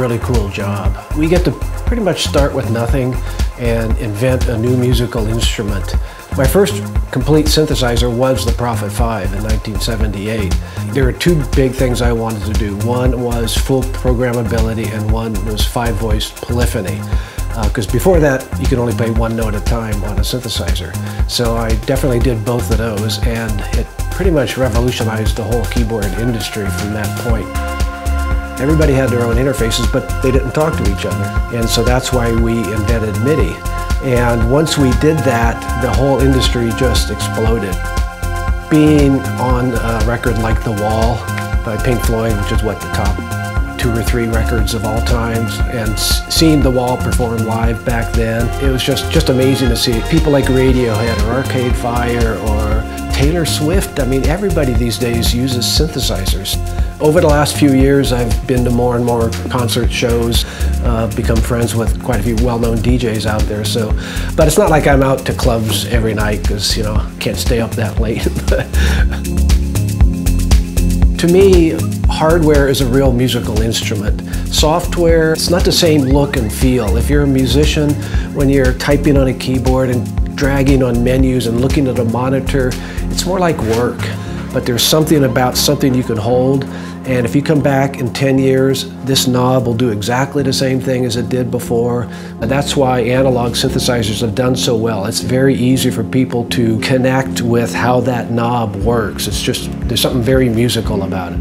really cool job. We get to pretty much start with nothing and invent a new musical instrument. My first complete synthesizer was the Prophet 5 in 1978. There were two big things I wanted to do. One was full programmability and one was 5-voice polyphony. Because before that, you could only play one note at a time on a synthesizer. So I definitely did both of those, and it pretty much revolutionized the whole keyboard industry from that point. Everybody had their own interfaces, but they didn't talk to each other. And so that's why we invented MIDI. And once we did that, the whole industry just exploded. Being on a record like The Wall by Pink Floyd, which is what, the top 2 or 3 records of all times, and seeing The Wall perform live back then, it was just amazing to see. People like Radiohead or Arcade Fire or Taylor Swift, I mean, everybody these days uses synthesizers. Over the last few years, I've been to more and more concert shows, become friends with quite a few well-known DJs out there. So, but it's not like I'm out to clubs every night because, you know, can't stay up that late. To me, hardware is a real musical instrument. Software, it's not the same look and feel. If you're a musician, when you're typing on a keyboard and dragging on menus and looking at a monitor, it's more like work. But there's something about something you can hold, and if you come back in 10 years, this knob will do exactly the same thing as it did before. And that's why analog synthesizers have done so well. It's very easy for people to connect with how that knob works. It's just, there's something very musical about it.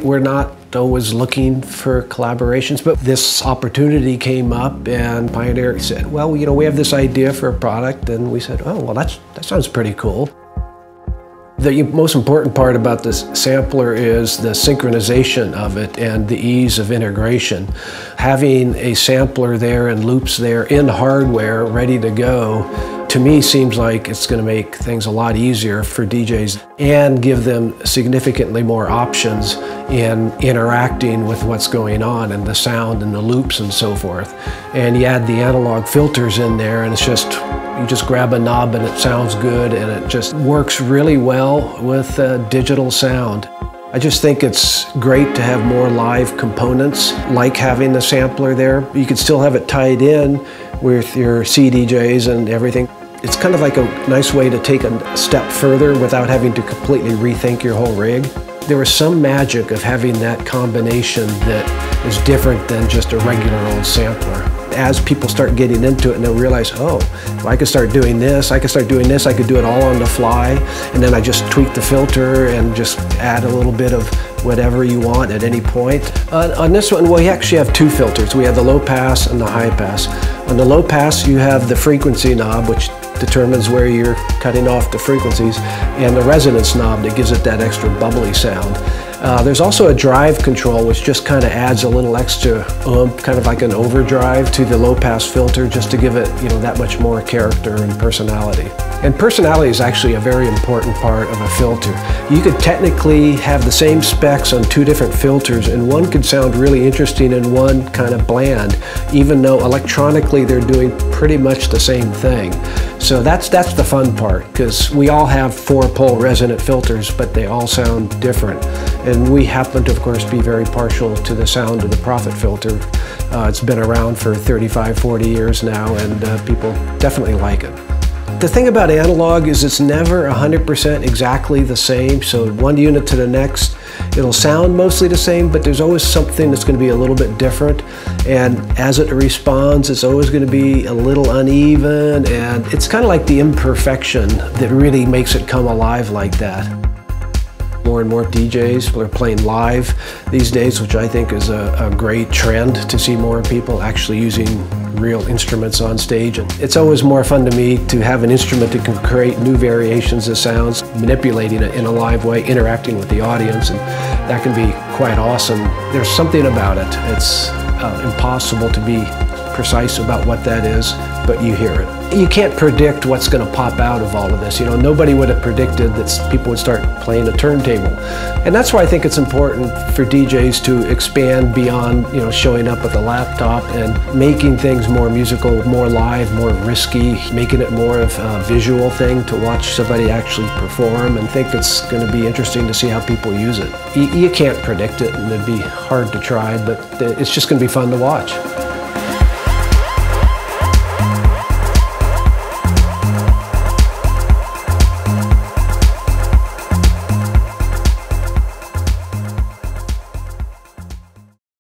We're not always looking for collaborations, but this opportunity came up and Pioneer said, well, you know, we have this idea for a product, and we said, oh, well, that sounds pretty cool. The most important part about this sampler is the synchronization of it and the ease of integration. Having a sampler there and loops there in hardware ready to go, to me seems like it's going to make things a lot easier for DJs and give them significantly more options in interacting with what's going on and the sound and the loops and so forth. And you add the analog filters in there, and it's just, you just grab a knob and it sounds good, and it just works really well with digital sound. I just think it's great to have more live components, like having the sampler there. You could still have it tied in with your CDJs and everything. It's kind of like a nice way to take a step further without having to completely rethink your whole rig. There was some magic of having that combination that is different than just a regular old sampler. As people start getting into it and they'll realize, oh, well, I could start doing this, I could start doing this, I could do it all on the fly, and then I just tweak the filter and just add a little bit of whatever you want at any point. On this one, we actually have 2 filters. We have the low pass and the high pass. On the low pass, you have the frequency knob, which determines where you're cutting off the frequencies, and the resonance knob that gives it that extra bubbly sound. There's also a drive control, which just kind of adds a little extra oomph, kind of like an overdrive to the low-pass filter, just to give it, you know, that much more character and personality. And personality is actually a very important part of a filter. You could technically have the same specs on 2 different filters, and one could sound really interesting and one kind of bland, even though electronically they're doing pretty much the same thing. So that's the fun part, because we all have 4-pole resonant filters, but they all sound different. And we happen to, of course, be very partial to the sound of the Prophet filter. It's been around for 35, 40 years now, and people definitely like it. The thing about analog is it's never 100% exactly the same, so one unit to the next, it'll sound mostly the same, but there's always something that's going to be a little bit different, and as it responds, it's always going to be a little uneven, and it's kind of like the imperfection that really makes it come alive like that. More and more DJs are playing live these days, which I think is a great trend, to see more people actually using real instruments on stage. And it's always more fun to me to have an instrument that can create new variations of sounds, manipulating it in a live way, interacting with the audience, and that can be quite awesome. There's something about it. It's impossible to be precise about what that is, but you hear it. You can't predict what's going to pop out of all of this. You know, nobody would have predicted that people would start playing a turntable. And that's why I think it's important for DJs to expand beyond, you know, showing up with a laptop and making things more musical, more live, more risky, making it more of a visual thing to watch somebody actually perform, and think it's going to be interesting to see how people use it. You can't predict it, and it'd be hard to try, but it's just going to be fun to watch.